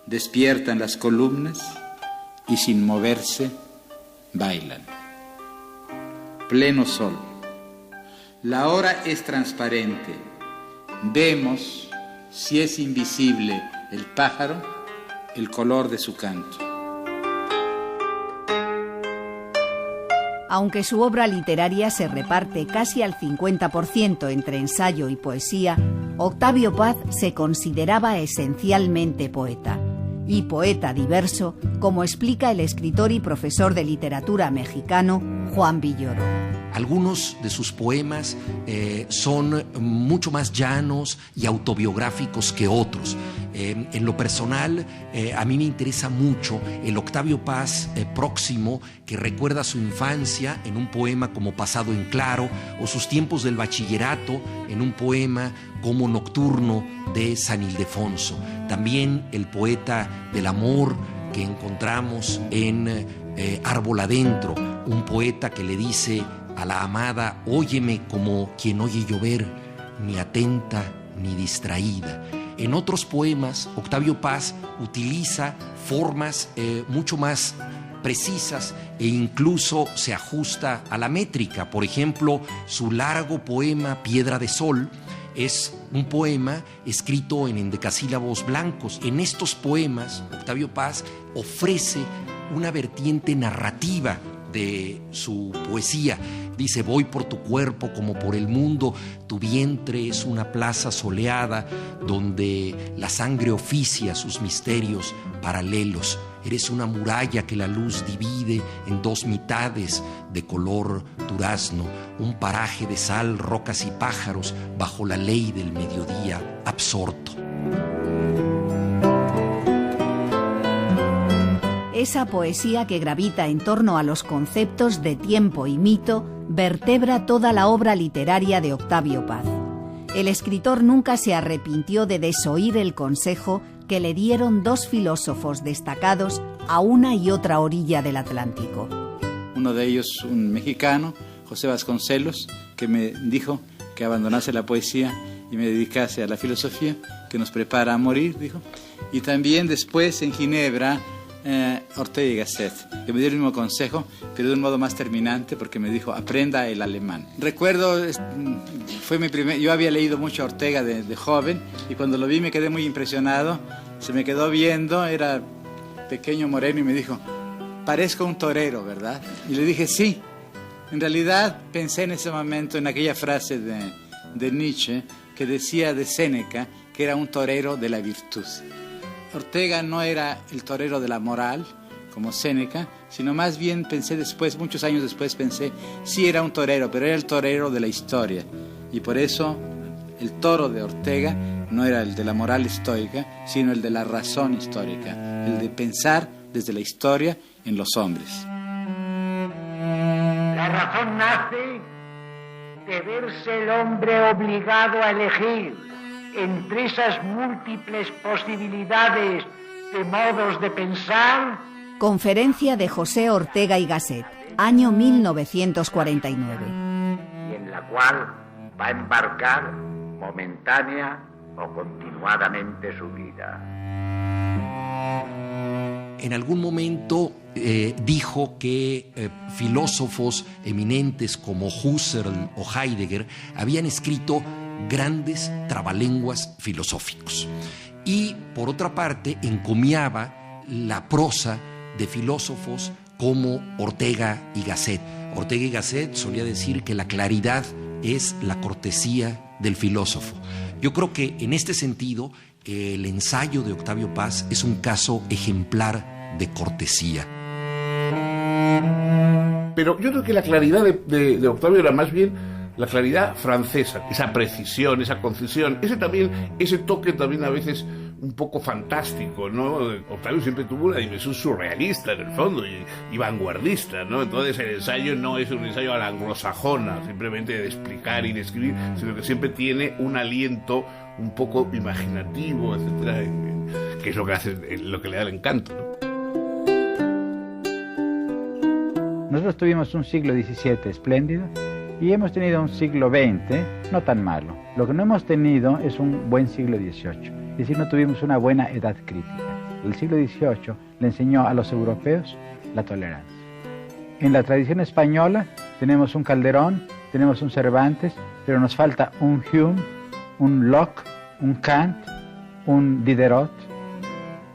despiertan las columnas y sin moverse bailan. Pleno sol. La hora es transparente. Vemos, si es invisible el pájaro, el color de su canto. Aunque su obra literaria se reparte casi al 50% entre ensayo y poesía, Octavio Paz se consideraba esencialmente poeta. Y poeta diverso, como explica el escritor y profesor de literatura mexicano Juan Villoro. Algunos de sus poemas son mucho más llanos y autobiográficos que otros. En lo personal, a mí me interesa mucho el Octavio Paz próximo, que recuerda su infancia en un poema como Pasado en Claro, o sus tiempos del bachillerato en un poema como Nocturno de San Ildefonso. También el poeta del amor que encontramos en Árbol Adentro, un poeta que le dice a la amada: óyeme como quien oye llover, ni atenta ni distraída. En otros poemas, Octavio Paz utiliza formas mucho más precisas e incluso se ajusta a la métrica. Por ejemplo, su largo poema Piedra de Sol es un poema escrito en endecasílabos blancos. En estos poemas, Octavio Paz ofrece una vertiente narrativa de su poesía. Dice: voy por tu cuerpo como por el mundo, tu vientre es una plaza soleada donde la sangre oficia sus misterios paralelos. Eres una muralla que la luz divide en dos mitades de color durazno, un paraje de sal, rocas y pájaros bajo la ley del mediodía absorto. Esa poesía que gravita en torno a los conceptos de tiempo y mito vertebra toda la obra literaria de Octavio Paz. El escritor nunca se arrepintió de desoír el consejo que le dieron dos filósofos destacados a una y otra orilla del Atlántico. Uno de ellos, un mexicano, José Vasconcelos, que me dijo que abandonase la poesía y me dedicase a la filosofía, que nos prepara a morir, dijo. Y también después en Ginebra, Ortega y Gasset, que me dio el mismo consejo, pero de un modo más terminante, porque me dijo: aprenda el alemán. Recuerdo, yo había leído mucho a Ortega de joven, y cuando lo vi me quedé muy impresionado. Se me quedó viendo, era pequeño, moreno, y me dijo: parezco un torero, ¿verdad? Y le dije: sí. En realidad pensé en ese momento en aquella frase de Nietzsche, que decía de Séneca que era un torero de la virtud. Ortega no era el torero de la moral, como Séneca, sino más bien pensé después, muchos años después pensé, sí era un torero, pero era el torero de la historia. Y por eso el toro de Ortega no era el de la moral estoica, sino el de la razón histórica, el de pensar desde la historia en los hombres. La razón nace de verse el hombre obligado a elegir entre esas múltiples posibilidades de modos de pensar. Conferencia de José Ortega y Gasset, año 1949. Y en la cual va a embarcar momentánea o continuadamente su vida. En algún momento dijo que filósofos eminentes como Husserl o Heidegger habían escrito grandes trabalenguas filosóficos. Y, por otra parte, encomiaba la prosa de filósofos como Ortega y Gasset. Ortega y Gasset solía decir que la claridad es la cortesía del filósofo. Yo creo que, en este sentido, el ensayo de Octavio Paz es un caso ejemplar de cortesía. Pero yo creo que la claridad de Octavio era más bien la claridad francesa, esa precisión, esa concisión, ese toque también a veces un poco fantástico, ¿no? Octavio siempre tuvo una dimensión surrealista en el fondo y vanguardista, ¿no? Entonces el ensayo no es un ensayo a la anglosajona, simplemente de explicar y de escribir, sino que siempre tiene un aliento un poco imaginativo, etcétera, que es lo que hace, lo que le da el encanto, ¿no? Nosotros tuvimos un siglo XVII espléndido y hemos tenido un siglo XX no tan malo. Lo que no hemos tenido es un buen siglo XVIII, es decir, no tuvimos una buena edad crítica. El siglo XVIII le enseñó a los europeos la tolerancia. En la tradición española tenemos un Calderón, tenemos un Cervantes, pero nos falta un Hume, un Locke, un Kant, un Diderot,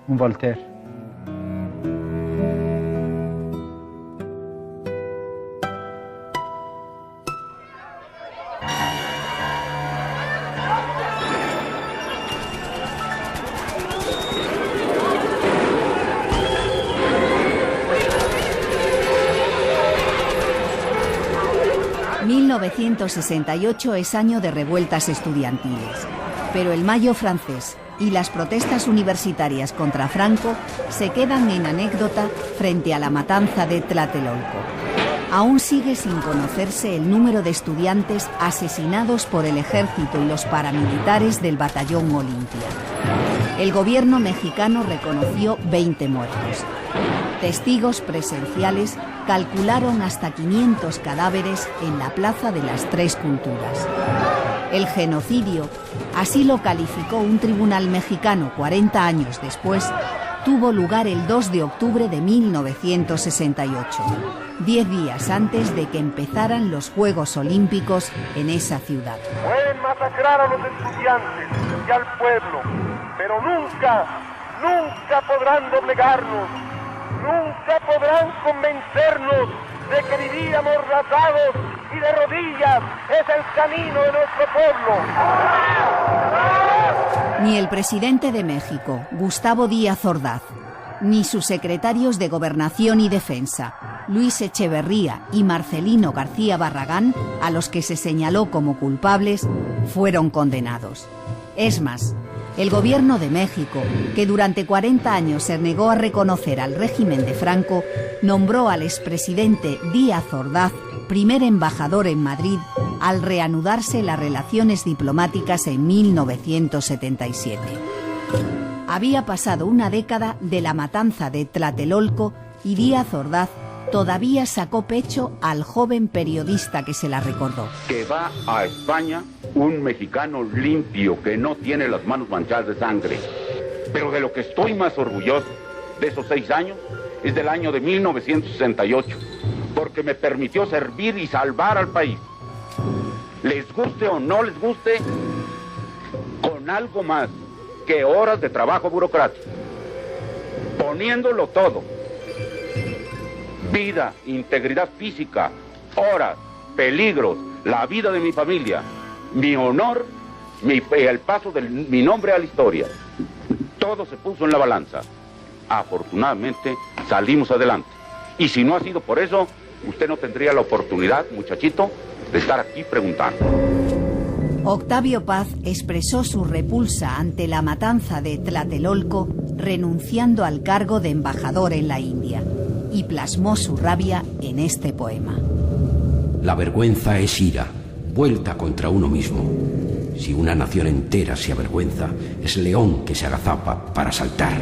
un Voltaire. 1968 es año de revueltas estudiantiles, pero el Mayo francés y las protestas universitarias contra Franco se quedan en anécdota frente a la matanza de Tlatelolco. Aún sigue sin conocerse el número de estudiantes asesinados por el ejército y los paramilitares del Batallón Olimpia. El gobierno mexicano reconoció 20 muertos. Testigos presenciales calcularon hasta 500 cadáveres en la Plaza de las Tres Culturas. El genocidio, así lo calificó un tribunal mexicano 40 años después, tuvo lugar el 2 de octubre de 1968, 10 días antes de que empezaran los Juegos Olímpicos en esa ciudad. Pueden masacrar a los estudiantes y al pueblo, pero nunca podrán doblegarnos, nunca podrán convencernos de que vivir amordazados y de rodillas es el camino de nuestro pueblo. Ni el presidente de México, Gustavo Díaz Ordaz, ni sus secretarios de Gobernación y Defensa, Luis Echeverría y Marcelino García Barragán, a los que se señaló como culpables, fueron condenados. Es más, el gobierno de México, que durante 40 años se negó a reconocer al régimen de Franco, nombró al expresidente Díaz Ordaz primer embajador en Madrid al reanudarse las relaciones diplomáticas en 1977. Había pasado una década de la matanza de Tlatelolco y Díaz Ordaz todavía sacó pecho al joven periodista que se la recordó. Que va a España un mexicano limpio que no tiene las manos manchadas de sangre. Pero de lo que estoy más orgulloso de esos 6 años es del año de 1968, porque me permitió servir y salvar al país. Les guste o no les guste, con algo más que horas de trabajo burocrático, poniéndolo todo: vida, integridad física, horas, peligros, la vida de mi familia, mi honor, el paso de mi nombre a la historia. Todo se puso en la balanza. Afortunadamente salimos adelante. Y si no ha sido por eso, usted no tendría la oportunidad, muchachito, de estar aquí preguntando. Octavio Paz expresó su repulsa ante la matanza de Tlatelolco, renunciando al cargo de embajador en la India, y plasmó su rabia en este poema. La vergüenza es ira, vuelta contra uno mismo. Si una nación entera se avergüenza, es león que se agazapa para saltar.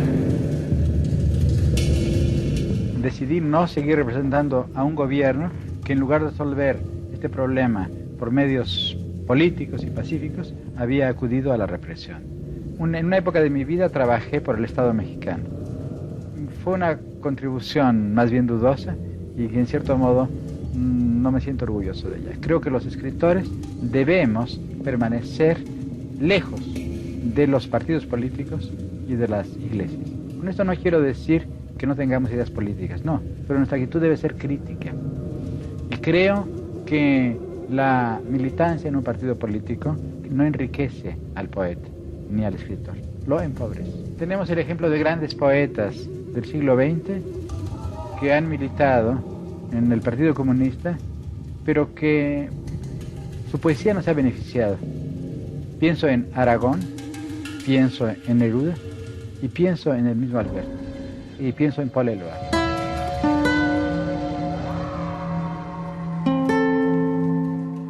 Decidí no seguir representando a un gobierno que, en lugar de resolver este problema por medios políticos y pacíficos, había acudido a la represión. En una época de mi vida trabajé por el Estado mexicano. Fue una contribución más bien dudosa y que, en cierto modo, no me siento orgulloso de ella. Creo que los escritores debemos permanecer lejos de los partidos políticos y de las iglesias. Con esto no quiero decir que no tengamos ideas políticas, no, pero nuestra actitud debe ser crítica. Y creo que la militancia en un partido político no enriquece al poeta ni al escritor, lo empobrece. Tenemos el ejemplo de grandes poetas del siglo XX que han militado en el Partido Comunista, pero que su poesía no se ha beneficiado. Pienso en Aragón, pienso en Neruda y pienso en el mismo Alberto. Y pienso en Paul Eluard.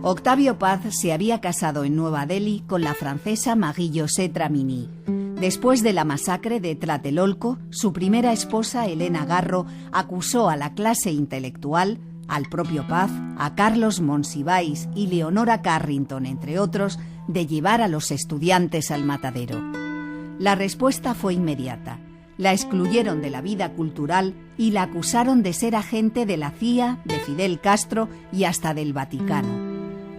Octavio Paz se había casado en Nueva Delhi con la francesa Marie-José Tramini. Después de la masacre de Tlatelolco, su primera esposa, Elena Garro, acusó a la clase intelectual, al propio Paz, a Carlos Monsiváis y Leonora Carrington, entre otros, de llevar a los estudiantes al matadero. La respuesta fue inmediata. La excluyeron de la vida cultural y la acusaron de ser agente de la CIA, de Fidel Castro y hasta del Vaticano.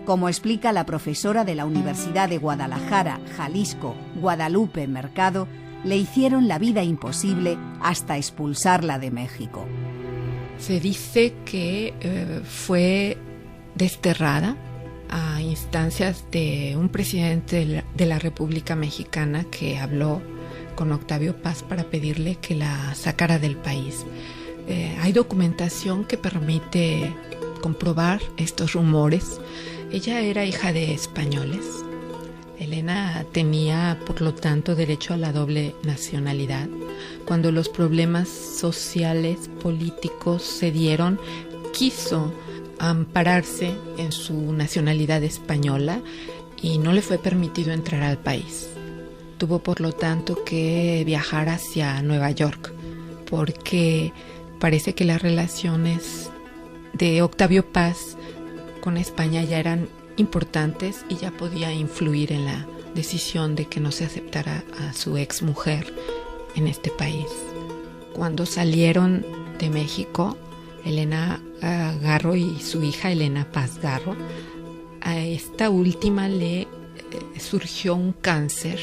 Como explica la profesora de la Universidad de Guadalajara, Jalisco, Guadalupe Mercado, le hicieron la vida imposible hasta expulsarla de México. Se dice que fue desterrada a instancias de un presidente de la República Mexicana que habló con Octavio Paz para pedirle que la sacara del país. Hay documentación que permite comprobar estos rumores. Ella era hija de españoles. Elena tenía, por lo tanto, derecho a la doble nacionalidad. Cuando los problemas sociales, políticos se dieron, quiso ampararse en su nacionalidad española y no le fue permitido entrar al país. Tuvo, por lo tanto, que viajar hacia Nueva York, porque parece que las relaciones de Octavio Paz con España ya eran importantes y ya podía influir en la decisión de que no se aceptara a su ex mujer en este país. Cuando salieron de México, Elena Garro y su hija Elena Paz Garro, a esta última le surgió un cáncer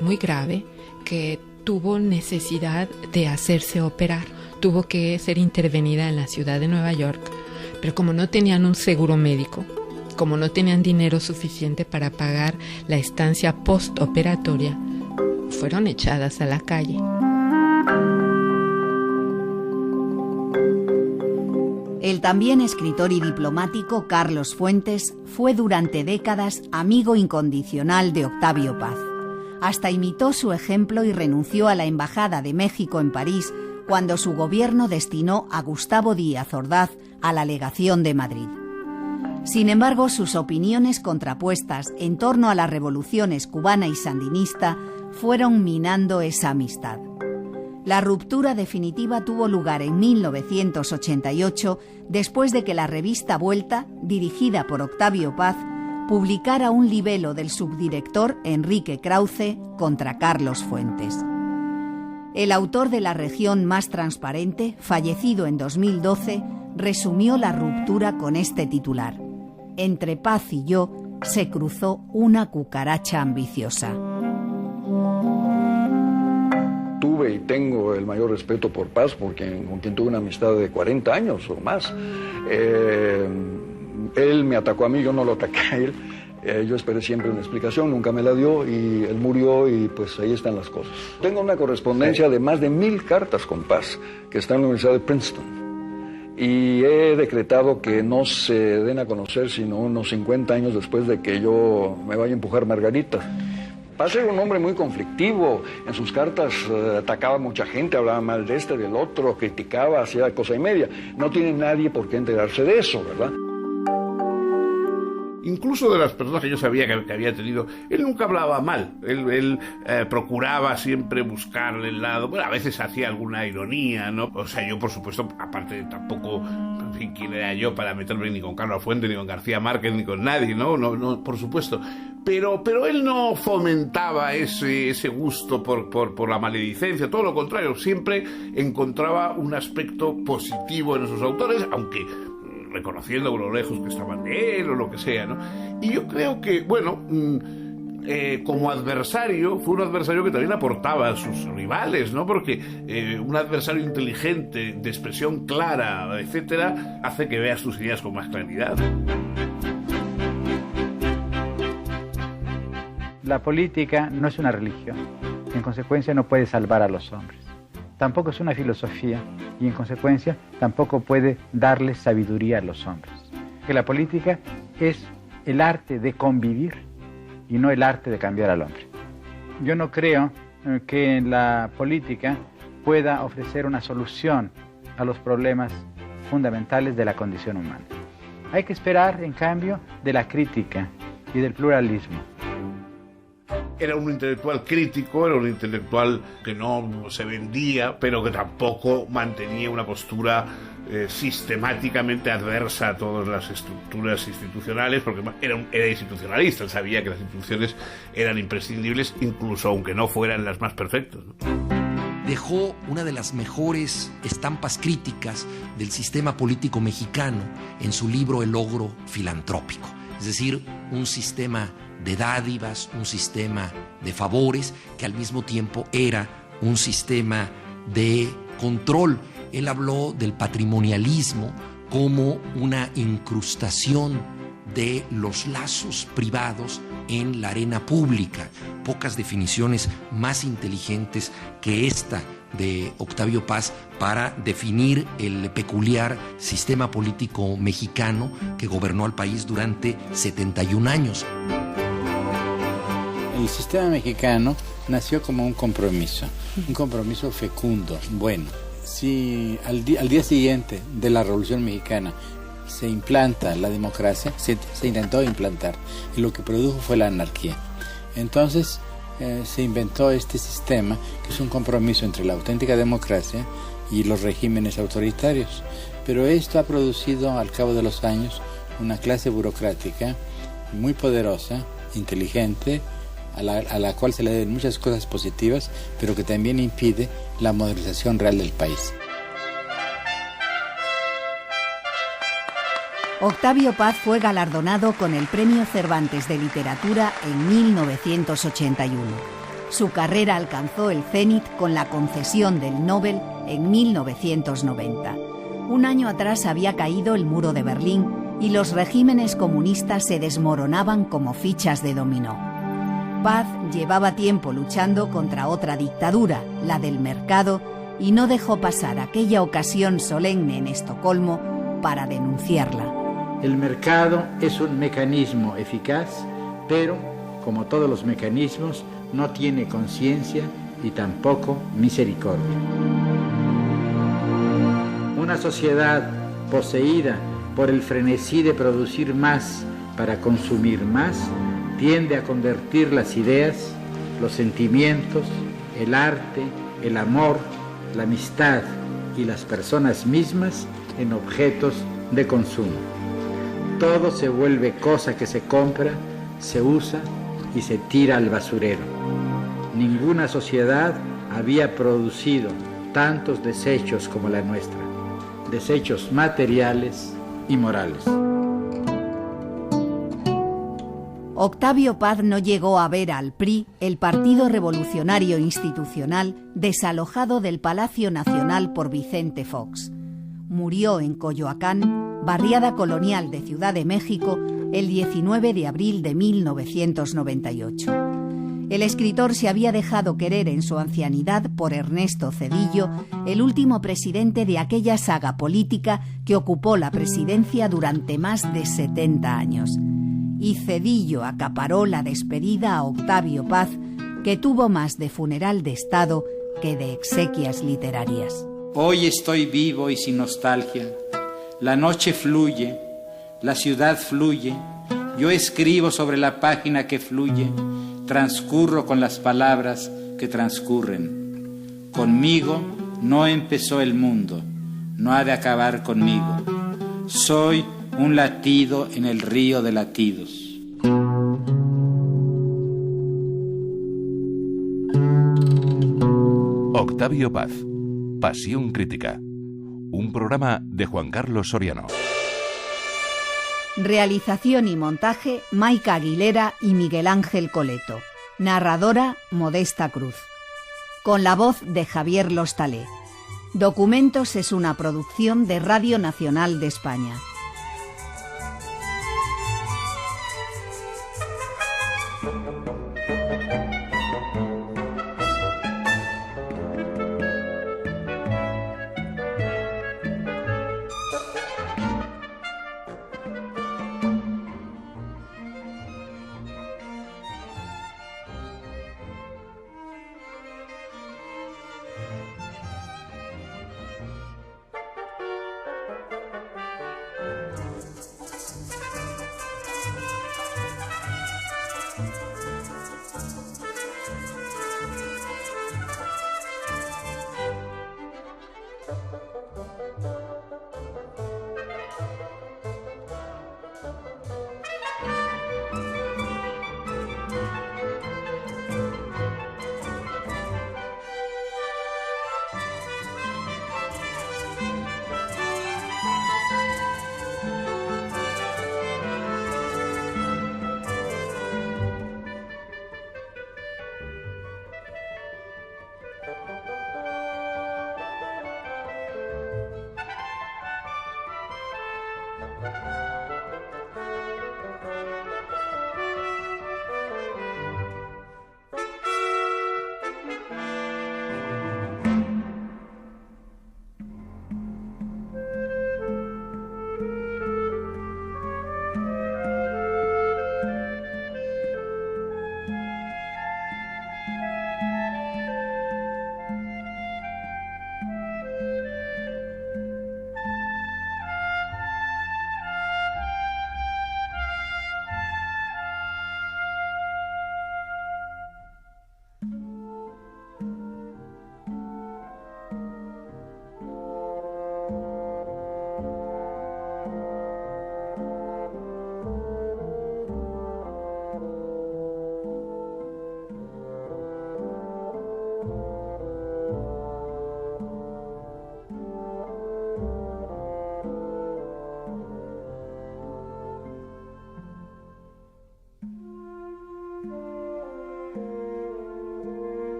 muy grave que tuvo necesidad de hacerse operar. Tuvo que ser intervenida en la ciudad de Nueva York, pero como no tenían un seguro médico, como no tenían dinero suficiente para pagar la estancia postoperatoria, fueron echadas a la calle. El también escritor y diplomático Carlos Fuentes fue durante décadas amigo incondicional de Octavio Paz. Hasta imitó su ejemplo y renunció a la Embajada de México en París cuando su gobierno destinó a Gustavo Díaz Ordaz a la legación de Madrid. Sin embargo, sus opiniones contrapuestas en torno a las revoluciones cubana y sandinista fueron minando esa amistad. La ruptura definitiva tuvo lugar en 1988, después de que la revista Vuelta, dirigida por Octavio Paz, publicara un libelo del subdirector Enrique Krause contra Carlos Fuentes. El autor de La región más transparente, fallecido en 2012, resumió la ruptura con este titular: entre Paz y yo se cruzó una cucaracha ambiciosa. Tuve y tengo el mayor respeto por Paz, con quien tuve una amistad de 40 años o más. Él me atacó a mí, yo no lo ataqué a él. Yo esperé siempre una explicación, nunca me la dio y él murió y pues ahí están las cosas. Tengo una correspondencia de más de 1000 cartas con Paz, que está en la Universidad de Princeton. Y he decretado que no se den a conocer sino unos 50 años después de que yo me vaya a empujar margaritas. Paz era un hombre muy conflictivo. En sus cartas atacaba a mucha gente, hablaba mal de este, del otro, criticaba, hacía cosa y media. No tiene nadie por qué enterarse de eso, ¿verdad? Incluso de las personas que yo sabía que había tenido, él nunca hablaba mal. Él procuraba siempre buscarle el lado. Bueno, a veces hacía alguna ironía, ¿no? O sea, yo, por supuesto, aparte tampoco, en fin, quién era yo para meterme ni con Carlos Fuentes, ni con García Márquez, ni con nadie, ¿no? No, por supuesto. Pero él no fomentaba ese gusto por la maledicencia, todo lo contrario, siempre encontraba un aspecto positivo en esos autores, aunque reconociendo lo lejos que estaban de él o lo que sea, ¿no? Y yo creo que, bueno, como adversario, fue un adversario que también aportaba a sus rivales, ¿no? Porque un adversario inteligente, de expresión clara, etcétera, hace que veas tus ideas con más claridad. La política no es una religión, en consecuencia no puede salvar a los hombres. Tampoco es una filosofía y en consecuencia tampoco puede darle sabiduría a los hombres. Que la política es el arte de convivir y no el arte de cambiar al hombre. Yo no creo que la política pueda ofrecer una solución a los problemas fundamentales de la condición humana. Hay que esperar, en cambio, de la crítica y del pluralismo. Era un intelectual crítico, era un intelectual que no se vendía, pero que tampoco mantenía una postura sistemáticamente adversa a todas las estructuras institucionales, porque era institucionalista, él sabía que las instituciones eran imprescindibles, incluso aunque no fueran las más perfectas, ¿no? Dejó una de las mejores estampas críticas del sistema político mexicano en su libro El logro filantrópico, es decir, un sistema de dádivas, un sistema de favores, que al mismo tiempo era un sistema de control. Él habló del patrimonialismo como una incrustación de los lazos privados en la arena pública. Pocas definiciones más inteligentes que esta de Octavio Paz para definir el peculiar sistema político mexicano que gobernó al país durante 71 años. El sistema mexicano nació como un compromiso fecundo, bueno. Si al día siguiente de la Revolución Mexicana se implanta la democracia, se intentó implantar, y lo que produjo fue la anarquía. Entonces se inventó este sistema, que es un compromiso entre la auténtica democracia y los regímenes autoritarios. Pero esto ha producido al cabo de los años una clase burocrática muy poderosa, inteligente, a la cual se le deben muchas cosas positivas, pero que también impide la modernización real del país. Octavio Paz fue galardonado con el Premio Cervantes de Literatura en 1981. Su carrera alcanzó el cenit con la concesión del Nobel en 1990. Un año atrás había caído el muro de Berlín y los regímenes comunistas se desmoronaban como fichas de dominó. Paz llevaba tiempo luchando contra otra dictadura, la del mercado, y no dejó pasar aquella ocasión solemne en Estocolmo para denunciarla. El mercado es un mecanismo eficaz, pero, como todos los mecanismos, no tiene conciencia y tampoco misericordia. Una sociedad poseída por el frenesí de producir más para consumir más, tiende a convertir las ideas, los sentimientos, el arte, el amor, la amistad y las personas mismas en objetos de consumo. Todo se vuelve cosa que se compra, se usa y se tira al basurero. Ninguna sociedad había producido tantos desechos como la nuestra, desechos materiales y morales. Octavio Paz no llegó a ver al PRI, el Partido Revolucionario Institucional, desalojado del Palacio Nacional por Vicente Fox. Murió en Coyoacán, barriada colonial de Ciudad de México, el 19 de abril de 1998. El escritor se había dejado querer en su ancianidad por Ernesto Zedillo, el último presidente de aquella saga política que ocupó la presidencia durante más de 70 años. Y Zedillo acaparó la despedida a Octavio Paz, que tuvo más de funeral de Estado que de exequias literarias. Hoy estoy vivo y sin nostalgia. La noche fluye, la ciudad fluye. Yo escribo sobre la página que fluye, transcurro con las palabras que transcurren. Conmigo no empezó el mundo, no ha de acabar conmigo. Soy un latido en el río de latidos. Octavio Paz, Pasión Crítica. Un programa de Juan Carlos Soriano. Realización y montaje, Maica Aguilera y Miguel Ángel Coleto. Narradora, Modesta Cruz. Con la voz de Javier Lostalé. Documentos es una producción de Radio Nacional de España.